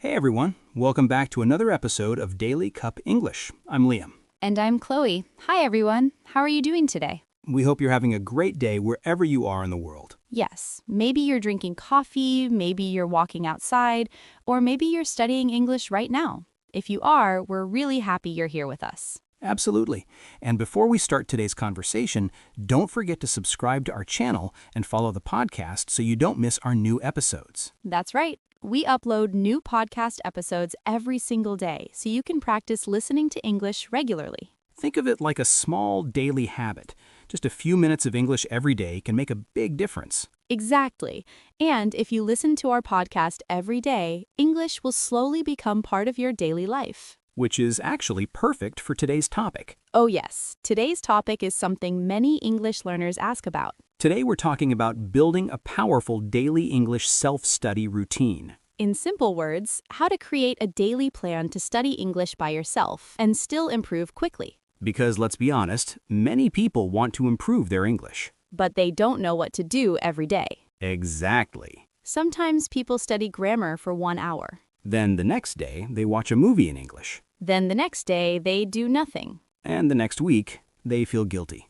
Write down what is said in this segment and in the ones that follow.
Hey everyone, welcome back to another episode of Daily Cup English. I'm Liam. And I'm Chloe. Hi, everyone. How are you doing today? We hope you're having a great day wherever you are in the world. Yes, maybe you're drinking coffee, maybe you're walking outside, or maybe you're studying English right now. If you are, we're really happy you're here with us. Absolutely. And before we start today's conversation, don't forget to subscribe to our channel and follow the podcast so you don't miss our new episodes. That's right. We upload new podcast episodes every single day, so you can practice listening to English regularly. Think of it like a small daily habit. Just a few minutes of English every day can make a big difference. Exactly. And if you listen to our podcast every day, English will slowly become part of your daily life. Which is actually perfect for today's topic. Oh yes, today's topic is something many English learners ask about. Today we're talking about building a powerful daily English self-study routine. In simple words, how to create a daily plan to study English by yourself and still improve quickly. Because let's be honest, many people want to improve their English. But they don't know what to do every day. Exactly. Sometimes people study grammar for 1 hour. Then the next day, they watch a movie in English. Then the next day, they do nothing. And the next week, they feel guilty.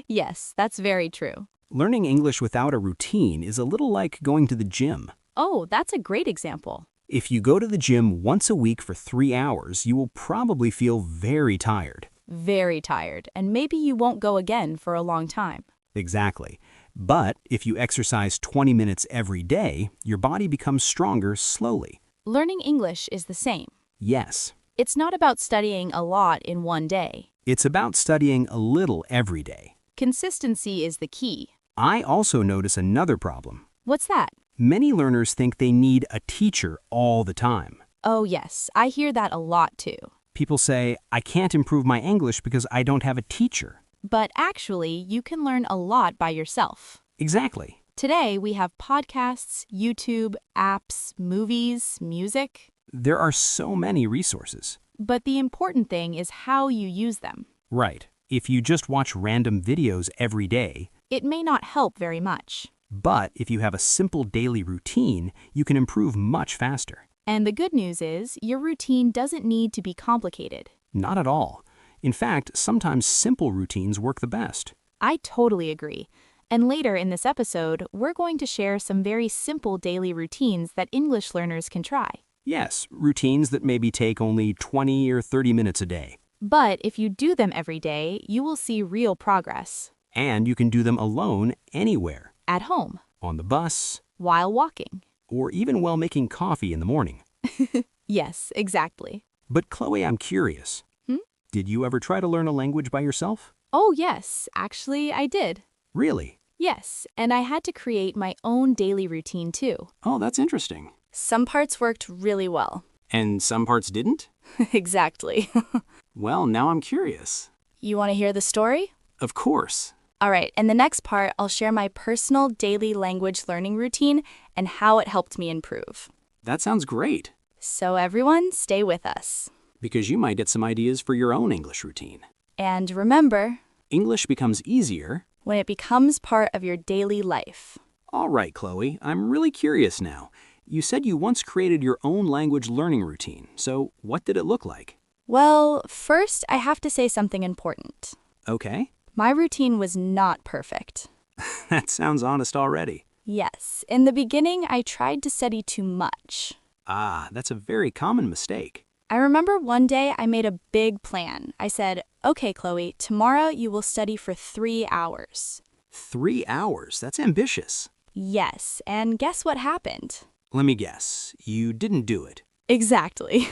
Yes, that's very true. Learning English without a routine is a little like going to the gym. Oh, that's a great example. If you go to the gym once a week for 3 hours, you will probably feel very tired. Very tired, and maybe you won't go again for a long time. Exactly. But if you exercise 20 minutes every day, your body becomes stronger slowly. Learning English is the same. Yes. It's not about studying a lot in one day. It's about studying a little every day. Consistency is the key. I also notice another problem. What's that? Many learners think they need a teacher all the time. Oh yes, I hear that a lot too. People say, I can't improve my English because I don't have a teacher. But actually, you can learn a lot by yourself. Exactly. Today, we have podcasts, YouTube, apps, movies, music. There are so many resources. But the important thing is how you use them. Right. If you just watch random videos every day, It may not help very much. but if you have a simple daily routine, you can improve much faster. And the good news is, your routine doesn't need to be complicated. Not at all. In fact, sometimes simple routines work the best. I totally agree. And later in this episode, we're going to share some very simple daily routines that English learners can try. Yes, routines that maybe take only 20 or 30 minutes a day. But if you do them every day, you will see real progress. And you can do them alone anywhere. At home, On the bus, while walking. or even while making coffee in the morning. Yes, exactly. But Chloe, I'm curious. Did you ever try to learn a language by yourself? Oh yes, actually I did. Really? Yes, and I had to create my own daily routine too. Oh, that's interesting. Some parts worked really well. And some parts didn't? Exactly. Well, now I'm curious. You want to hear the story? Of course. All right, in the next part, I'll share my personal daily language learning routine and how it helped me improve. That sounds great. So everyone, stay with us. Because you might get some ideas for your own English routine. And remember, English becomes easier. when it becomes part of your daily life. All right, Chloe, I'm really curious now. You said you once created your own language learning routine, so what did it look like? Well, first, I have to say something important. Okay. My routine was not perfect. That sounds honest already. Yes, in the beginning, I tried to study too much. Ah, that's a very common mistake. I remember one day I made a big plan. I said, okay, Chloe, tomorrow you will study for 3 hours. 3 hours? That's ambitious. Yes, and guess what happened? Let me guess. You didn't do it. Exactly.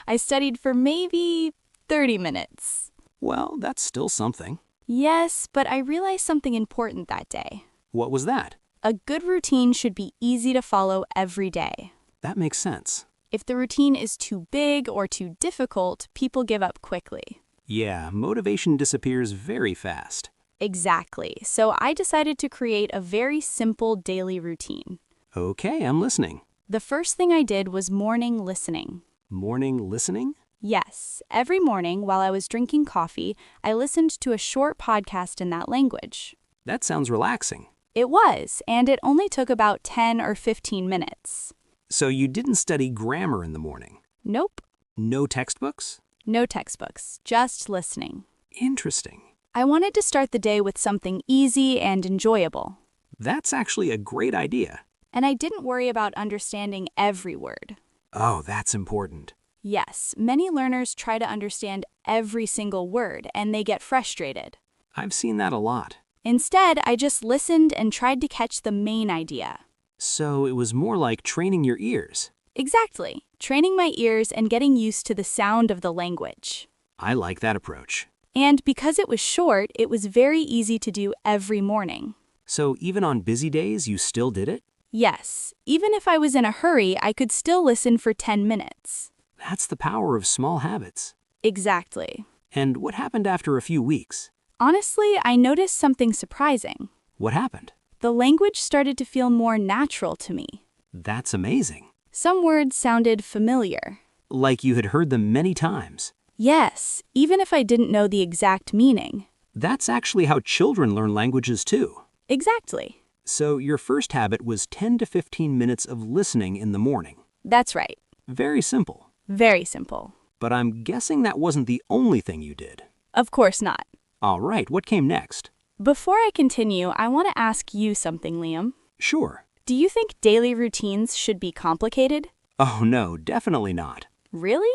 I studied for maybe 30 minutes. Well, that's still something. Yes, but I realized something important that day. What was that? A good routine should be easy to follow every day. That makes sense. If the routine is too big or too difficult, people give up quickly. Yeah, motivation disappears very fast. Exactly. So I decided to create a very simple daily routine. Okay, I'm listening. The first thing I did was morning listening. Morning listening? Yes, every morning while I was drinking coffee, I listened to a short podcast in that language. That sounds relaxing. It was, and it only took about 10 or 15 minutes. So you didn't study grammar in the morning? Nope. No textbooks? No textbooks, just listening. Interesting. I wanted to start the day with something easy and enjoyable. That's actually a great idea. And I didn't worry about understanding every word. Oh, that's important. Yes, many learners try to understand every single word and they get frustrated. I've seen that a lot. Instead, I just listened and tried to catch the main idea. So it was more like training your ears. Exactly, training my ears and getting used to the sound of the language. I like that approach. And because it was short, it was very easy to do every morning. So even on busy days, you still did it? Yes, even if I was in a hurry, I could still listen for 10 minutes. That's the power of small habits. Exactly. And what happened after a few weeks? Honestly, I noticed something surprising. What happened? The language started to feel more natural to me. That's amazing. Some words sounded familiar. Like you had heard them many times. Yes, even if I didn't know the exact meaning. That's actually how children learn languages too. Exactly. So your first habit was 10 to 15 minutes of listening in the morning. That's right. Very simple. Very simple. But I'm guessing that wasn't the only thing you did. Of course not. All right, what came next? Before I continue, I want to ask you something, Liam. Sure. Do you think daily routines should be complicated? Oh no, definitely not. Really?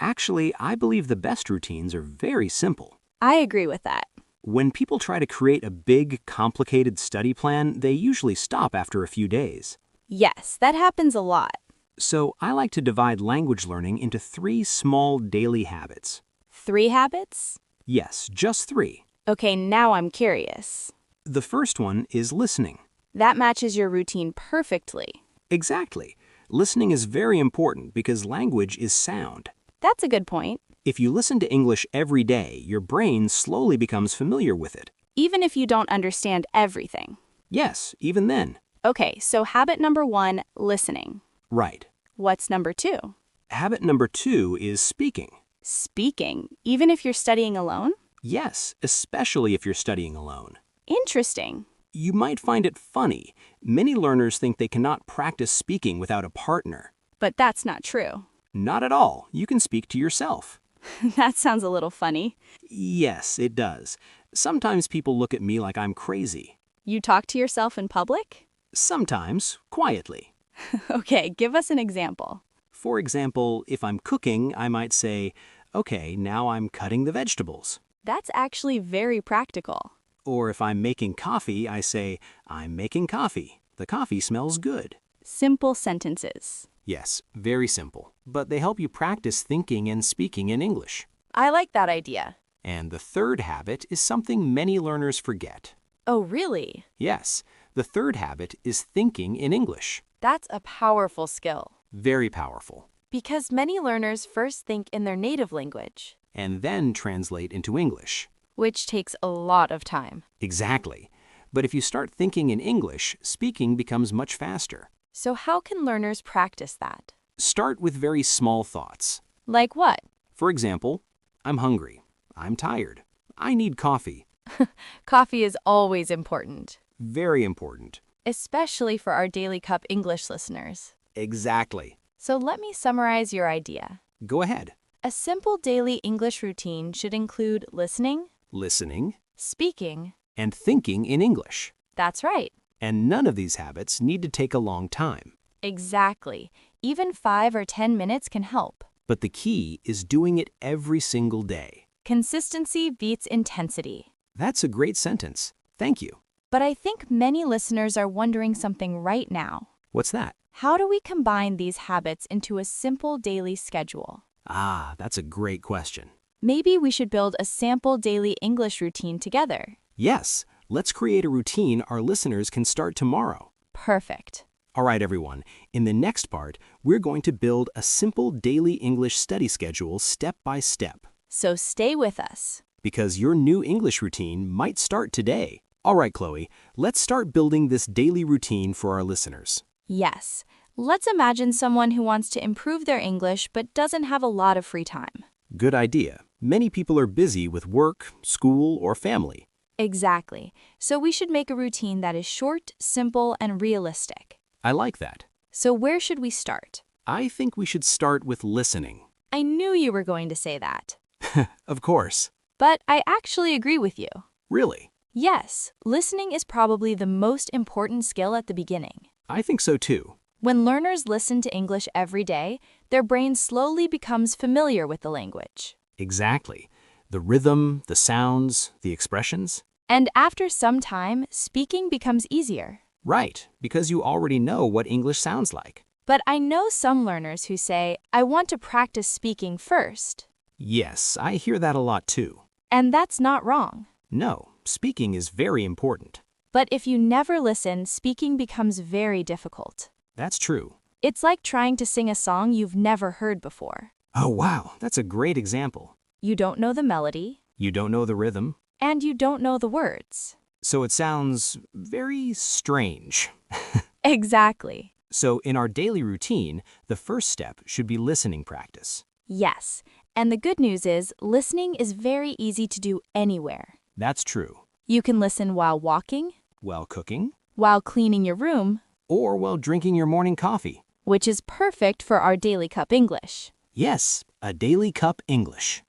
Actually, I believe the best routines are very simple. I agree with that. When people try to create a big, complicated study plan, they usually stop after a few days. Yes, that happens a lot. So I like to divide language learning into 3 small daily habits. 3 habits? Yes, just 3. Okay, now I'm curious. The first one is listening. That matches your routine perfectly. Exactly. Listening is very important because language is sound. That's a good point. If you listen to English every day, your brain slowly becomes familiar with it. Even if you don't understand everything. Yes, even then. Okay, so habit number 1, listening. Right. What's number 2? Habit number 2 is speaking. Speaking, even if you're studying alone? Yes, especially if you're studying alone. Interesting. You might find it funny. Many learners think they cannot practice speaking without a partner. But that's not true. Not at all. You can speak to yourself. That sounds a little funny. Yes, it does. Sometimes people look at me like I'm crazy. You talk to yourself in public? Sometimes, quietly. Okay, give us an example. For example, if I'm cooking, I might say, "Okay, now I'm cutting the vegetables." That's actually very practical. Or if I'm making coffee, I say, "I'm making coffee. The coffee smells good." Simple sentences. Yes, very simple. But they help you practice thinking and speaking in English. I like that idea. And the third habit is something many learners forget. Oh, really? Yes, the third habit is thinking in English. That's a powerful skill, Very powerful. because many learners first think in their native language, And then translate into English. which takes a lot of time. Exactly. But if you start thinking in English, speaking becomes much faster. So how can learners practice that? Start with very small thoughts. Like what? For example, I'm hungry. I'm tired. I need coffee. Coffee is always important, Very important. especially for our Daily Cup English listeners. Exactly. So let me summarize your idea. Go ahead. A simple daily English routine should include listening, Listening speaking. and thinking in English. That's right. And none of these habits need to take a long time. Exactly. Even 5 or 10 minutes can help. But the key is doing it every single day. Consistency beats intensity. That's a great sentence. Thank you. But I think many listeners are wondering something right now. What's that? How do we combine these habits into a simple daily schedule? Ah, that's a great question. Maybe we should build a sample daily English routine together. Yes, let's create a routine our listeners can start tomorrow. Perfect. All right, everyone. In the next part, we're going to build a simple daily English study schedule step by step. So stay with us. Because your new English routine might start today. All right, Chloe, let's start building this daily routine for our listeners. Yes. Let's imagine someone who wants to improve their English but doesn't have a lot of free time. Good idea. Many people are busy with work, school, or family. Exactly. So we should make a routine that is short, simple, and realistic. I like that. So where should we start? I think we should start with listening. I knew you were going to say that. Of course. But I actually agree with you. Really? Yes, listening is probably the most important skill at the beginning. I think so too. When learners listen to English every day, their brain slowly becomes familiar with the language. Exactly. The rhythm, the sounds, the expressions. And after some time, speaking becomes easier. Right, because you already know what English sounds like. But I know some learners who say, I want to practice speaking first. Yes, I hear that a lot too. And that's not wrong. No, speaking is very important. But if you never listen, speaking becomes very difficult. That's true. It's like trying to sing a song you've never heard before. Oh, wow, that's a great example. You don't know the melody, You don't know the rhythm, and you don't know the words. so it sounds very strange. Exactly. So in our daily routine, the first step should be listening practice. Yes. And the good news is, listening is very easy to do anywhere. That's true. You can listen while walking, While cooking, while cleaning your room, or while drinking your morning coffee. which is perfect for our Daily Cup English. Yes, a daily cup English.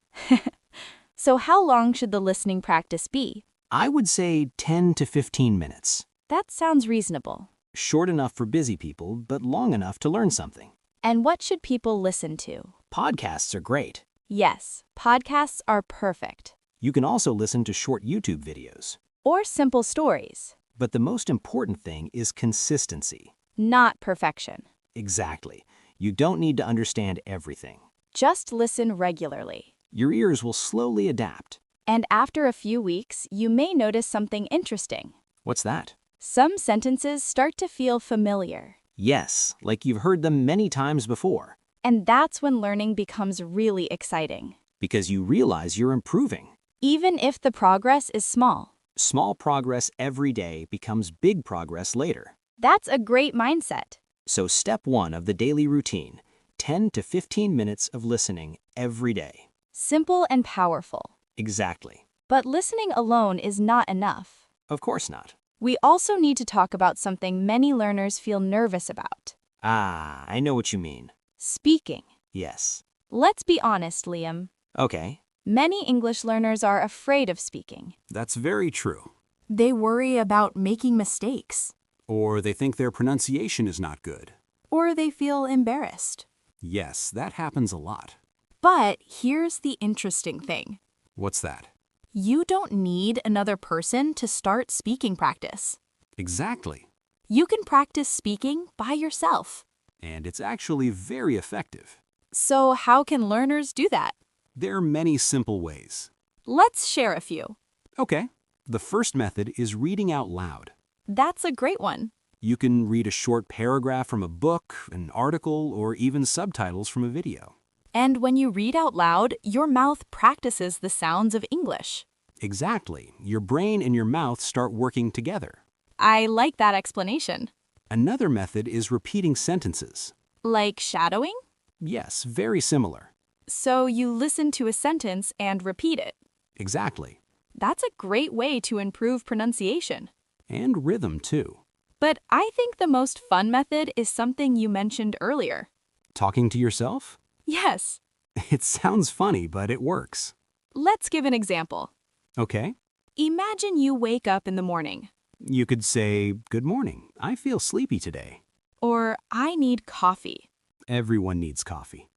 So how long should the listening practice be? I would say 10 to 15 minutes. That sounds reasonable. Short enough for busy people, but long enough to learn something. And what should people listen to? Podcasts are great. Yes, podcasts are perfect. You can also listen to short YouTube videos. Or simple stories, But the most important thing is consistency. not perfection. Exactly. You don't need to understand everything. Just listen regularly. Your ears will slowly adapt. And after a few weeks, you may notice something interesting. What's that? Some sentences start to feel familiar. Yes, like you've heard them many times before. And that's when learning becomes really exciting. Because you realize you're improving. Even if the progress is small. Small progress every day becomes big progress later. That's a great mindset. So step 1 of the daily routine, 10 to 15 minutes of listening every day. Simple and powerful. Exactly. But listening alone is not enough. Of course not. We also need to talk about something many learners feel nervous about. Ah, I know what you mean. Speaking. Yes. Let's be honest, Liam. Okay. Many English learners are afraid of speaking. That's very true. They worry about making mistakes, Or they think their pronunciation is not good. or they feel embarrassed. Yes, that happens a lot. But here's the interesting thing. What's that? You don't need another person to start speaking practice. Exactly. You can practice speaking by yourself. And it's actually very effective. So how can learners do that? There are many simple ways. Let's share a few. Okay. The first method is reading out loud. That's a great one. You can read a short paragraph from a book, an article, or even subtitles from a video. And when you read out loud, your mouth practices the sounds of English. Exactly. Your brain and your mouth start working together. I like that explanation. Another method is repeating sentences. Like shadowing? Yes, very similar. So you listen to a sentence and repeat it. Exactly. That's a great way to improve pronunciation. And rhythm, too. But I think the most fun method is something you mentioned earlier. Talking to yourself? Yes. It sounds funny, but it works. Let's give an example. Okay. Imagine you wake up in the morning. You could say, "Good morning. I feel sleepy today." Or, I need coffee. Everyone needs coffee.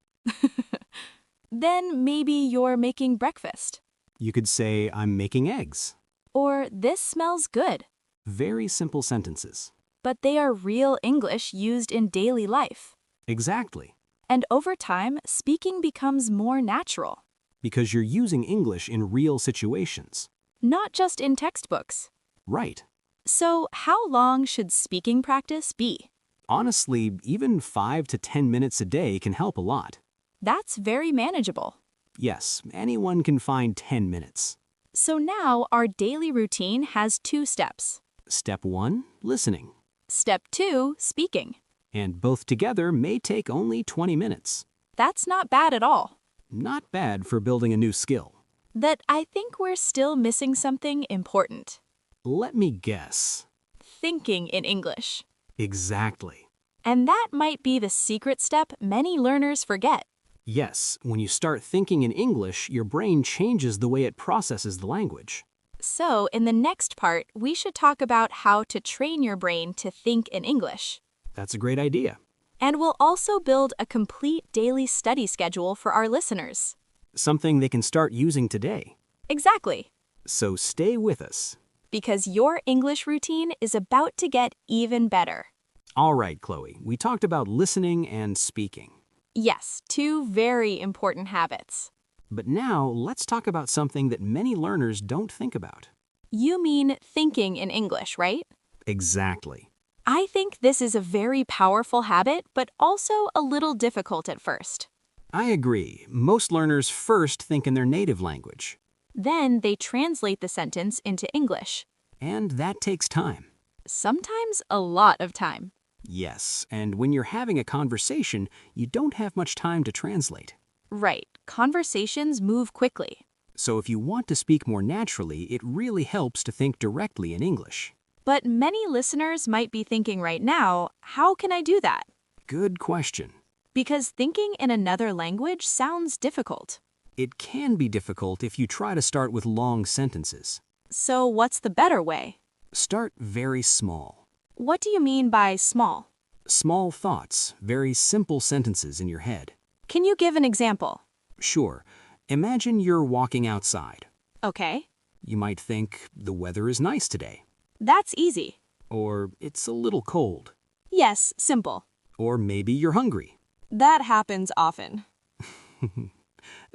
Then maybe you're making breakfast. You could say, "I'm making eggs." Or, this smells good. Very simple sentences. But they are real English used in daily life. Exactly. And over time, speaking becomes more natural. Because you're using English in real situations. Not just in textbooks. Right. So, how long should speaking practice be? Honestly, even 5 to 10 minutes a day can help a lot. That's very manageable. Yes, anyone can find 10 minutes. So now our daily routine has 2 steps. Step 1, listening. Step 2, speaking. And both together may take only 20 minutes. That's not bad at all. Not bad for building a new skill. That I think we're still missing something important. Let me guess. Thinking in English. Exactly. And that might be the secret step many learners forget. Yes, when you start thinking in English, your brain changes the way it processes the language. So, in the next part, we should talk about how to train your brain to think in English. That's a great idea. And we'll also build a complete daily study schedule for our listeners. Something they can start using today. Exactly. So stay with us. Because your English routine is about to get even better. All right, Chloe, we talked about listening and speaking. Yes, two very important habits. But now let's talk about something that many learners don't think about. You mean thinking in English, right? Exactly. I think this is a very powerful habit, but also a little difficult at first. I agree. Most learners first think in their native language. Then they translate the sentence into English. And that takes time. Sometimes a lot of time. Yes, and when you're having a conversation, you don't have much time to translate. Right, conversations move quickly. So if you want to speak more naturally, it really helps to think directly in English. But many listeners might be thinking right now, how can I do that? Good question. Because thinking in another language sounds difficult. It can be difficult if you try to start with long sentences. So what's the better way? Start very small. What do you mean by small? Small thoughts, very simple sentences in your head. Can you give an example? Sure. Imagine you're walking outside. Okay, You might think, the weather is nice today. that's easy. Or, it's a little cold. Yes, simple. Or maybe you're hungry. That happens often.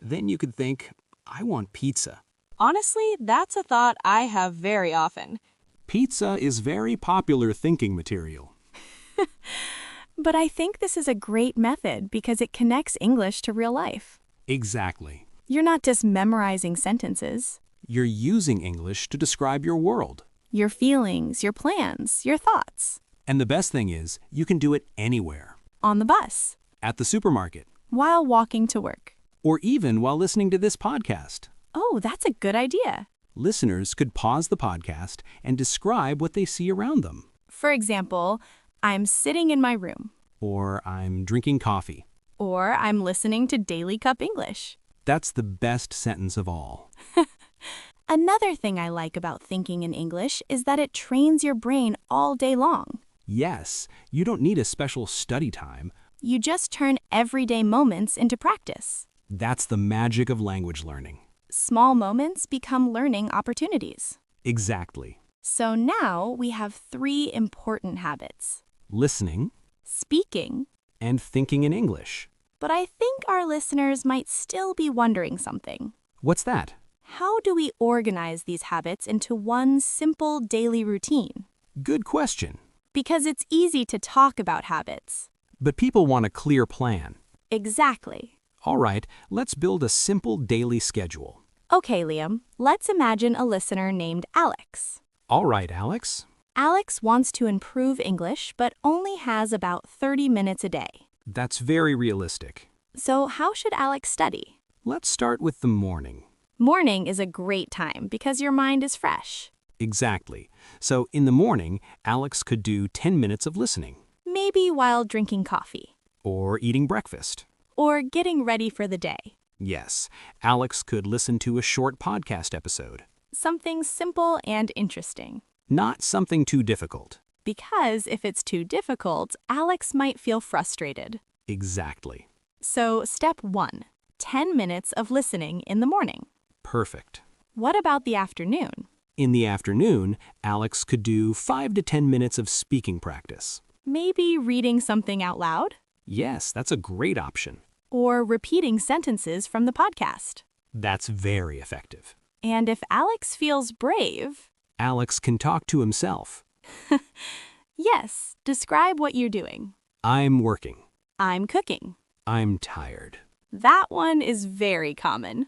Then you could think, I want pizza. Honestly, that's a thought I have very often. Pizza is very popular thinking material. But I think this is a great method because it connects English to real life. Exactly. You're not just memorizing sentences. You're using English to describe your world. Your feelings, your plans, your thoughts. And the best thing is, you can do it anywhere. On the bus. At the supermarket. While walking to work. Or even while listening to this podcast. Oh, that's a good idea. Listeners could pause the podcast and describe what they see around them. For example, I'm sitting in my room. Or I'm drinking coffee. Or I'm listening to Daily Cup English. That's the best sentence of all. Another thing I like about thinking in English is that it trains your brain all day long. Yes, you don't need a special study time. You just turn everyday moments into practice. That's the magic of language learning. Small moments become learning opportunities. Exactly. So now we have 3 important habits. Listening Speaking. and thinking in English. But I think our listeners might still be wondering something. What's that? How do we organize these habits into one simple daily routine? Good question. Because it's easy to talk about habits. But people want a clear plan. Exactly. All right, let's build a simple daily schedule. Okay, Liam, let's imagine a listener named Alex. All right, Alex. Alex wants to improve English but only has about 30 minutes a day. That's very realistic. So how should Alex study? Let's start with the morning. Morning is a great time because your mind is fresh. Exactly. So in the morning, Alex could do 10 minutes of listening. Maybe while drinking coffee. Or eating breakfast. Or getting ready for the day. Yes, Alex could listen to a short podcast episode. Something simple and interesting. Not something too difficult. Because if it's too difficult, Alex might feel frustrated. Exactly. So step 1, 10 minutes of listening in the morning. Perfect. What about the afternoon? In the afternoon, Alex could do 5 to 10 minutes of speaking practice. Maybe reading something out loud? Yes, that's a great option. Or repeating sentences from the podcast. That's very effective. And if Alex feels brave, Alex can talk to himself. yes, describe what you're doing. I'm working. I'm cooking. I'm tired. That one is very common.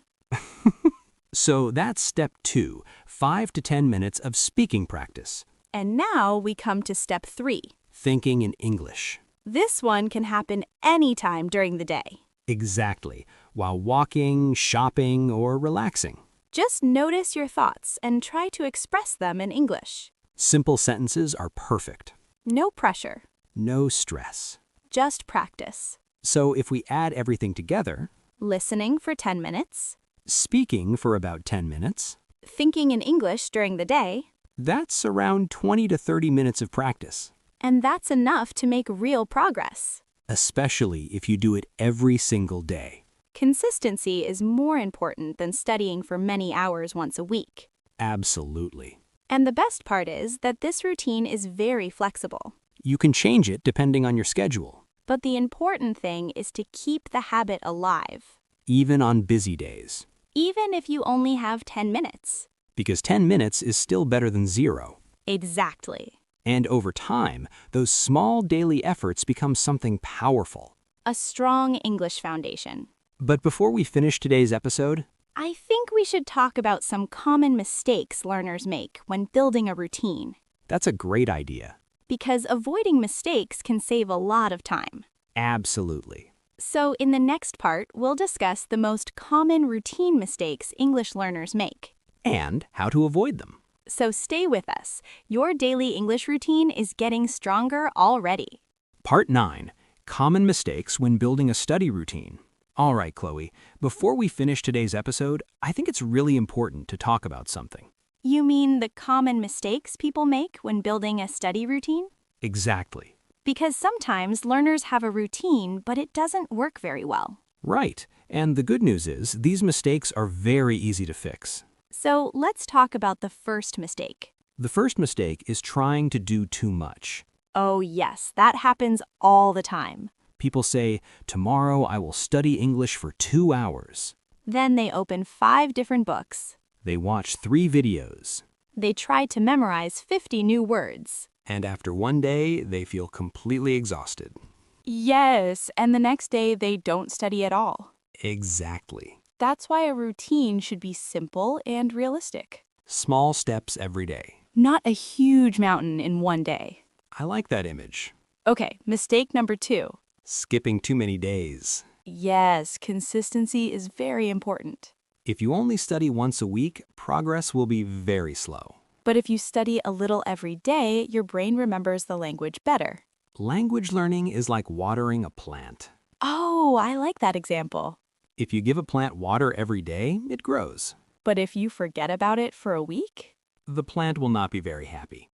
So that's step 2, 5 to 10 minutes of speaking practice. And now we come to step 3. Thinking in English. This one can happen anytime during the day. Exactly. While walking, shopping, or relaxing. Just notice your thoughts and try to express them in English. Simple sentences are perfect. No pressure. No stress. Just practice. So if we add everything together, Listening for 10 minutes, speaking for about 10 minutes, thinking in English during the day, that's around 20 to 30 minutes of practice, and that's enough to make real progress. especially if you do it every single day. Consistency is more important than studying for many hours once a week. Absolutely. And the best part is that this routine is very flexible. You can change it depending on your schedule, But the important thing is to keep the habit alive, even on busy days, even if you only have 10 minutes. because 10 minutes is still better than 0. Exactly. And over time, those small daily efforts become something powerful. A strong English foundation. But before we finish today's episode, I think we should talk about some common mistakes learners make when building a routine, that's a great idea. because avoiding mistakes can save a lot of time. Absolutely. So, in the next part, we'll discuss the most common routine mistakes English learners make. And how to avoid them. So, stay with us. Your daily English routine is getting stronger already. Part 9, Common Mistakes When Building a Study Routine. All right, Chloe, before we finish today's episode, I think it's really important to talk about something. You mean the common mistakes people make when building a study routine? Exactly. Because sometimes learners have a routine, but it doesn't work very well. Right. And the good news is, these mistakes are very easy to fix. So let's talk about the first mistake. The first mistake is trying to do too much. Oh yes, that happens all the time. People say, tomorrow I will study English for 2 hours. Then they open 5 different books. They watch 3 videos. They try to memorize 50 new words. And after one day, they feel completely exhausted. Yes, and the next day they don't study at all. Exactly. That's why a routine should be simple and realistic. Small steps every day. Not a huge mountain in one day. I like that image. Okay, mistake number 2. Skipping too many days. Yes, consistency is very important. If you only study once a week, progress will be very slow. But if you study a little every day, your brain remembers the language better. Language learning is like watering a plant. Oh, I like that example. If you give a plant water every day, it grows. But if you forget about it for a week? The plant will not be very happy.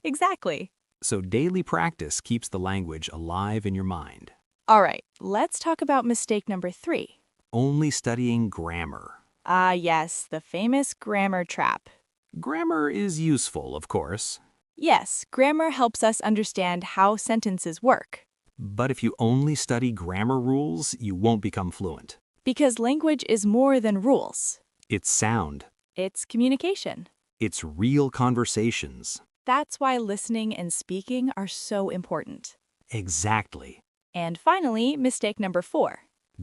Exactly. So daily practice keeps the language alive in your mind. All right, let's talk about mistake number 3. Only studying grammar. Ah, yes, the famous grammar trap. Grammar is useful, of course. Yes, grammar helps us understand how sentences work. But if you only study grammar rules, you won't become fluent. Because language is more than rules. It's sound. It's communication. It's real conversations. That's why listening and speaking are so important. Exactly. And finally, mistake number 4.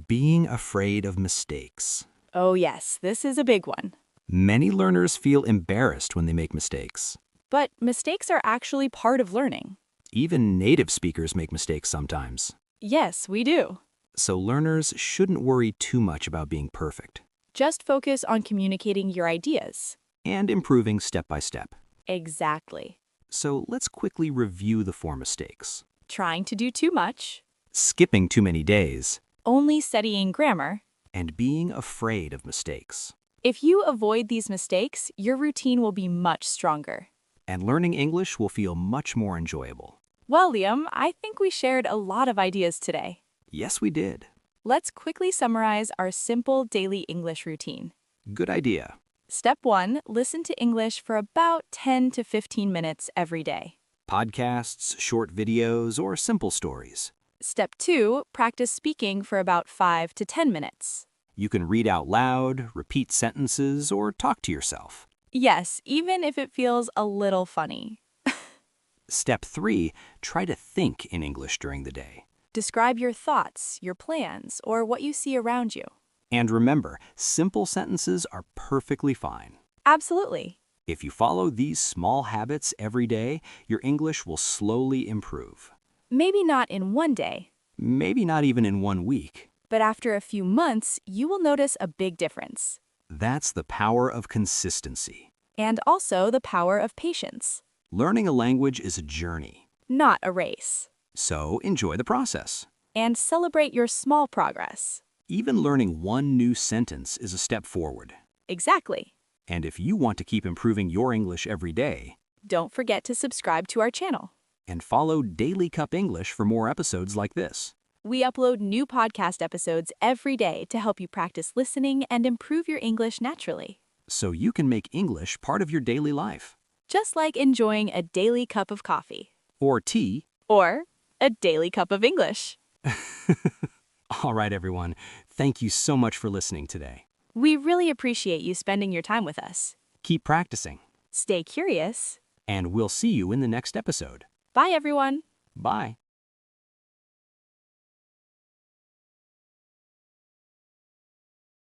Being afraid of mistakes. Oh yes, this is a big one. Many learners feel embarrassed when they make mistakes. But mistakes are actually part of learning. Even native speakers make mistakes sometimes. Yes, we do. So learners shouldn't worry too much about being perfect Just focus on communicating your ideas. and improving step by step. Exactly. So let's quickly review the 4 mistakes. Trying to do too much. Skipping too many days Only studying grammar. and being afraid of mistakes. If you avoid these mistakes, your routine will be much stronger. And learning English will feel much more enjoyable. Well, Liam, I think we shared a lot of ideas today. Yes, we did. Let's quickly summarize our simple daily English routine. Good idea. Step 1, listen to English for about 10 to 15 minutes every day. Podcasts, short videos, or simple stories. Step 2, practice speaking for about 5 to 10 minutes. You can read out loud, repeat sentences, or talk to yourself. Yes, even if it feels a little funny. Step 3, try to think in English during the day. Describe your thoughts, your plans, or what you see around you. And remember, simple sentences are perfectly fine. Absolutely. If you follow these small habits every day, your English will slowly improve. Maybe not in one day, Maybe not even in 1 week. but after a few months, you will notice a big difference. That's the power of consistency. And also the power of patience. Learning a language is a journey, not a race. so enjoy the process. And celebrate your small progress. Even learning one new sentence is a step forward. Exactly. And if you want to keep improving your English every day, Don't forget to subscribe to our channel. and follow Daily Cup English for more episodes like this. We upload new podcast episodes every day to help you practice listening and improve your English naturally. So you can make English part of your daily life. Just like enjoying a daily cup of coffee. Or tea. Or a daily cup of English. All right, everyone. Thank you so much for listening today. We really appreciate you spending your time with us. Keep practicing, Stay curious. and we'll see you in the next episode. Bye, everyone. Bye.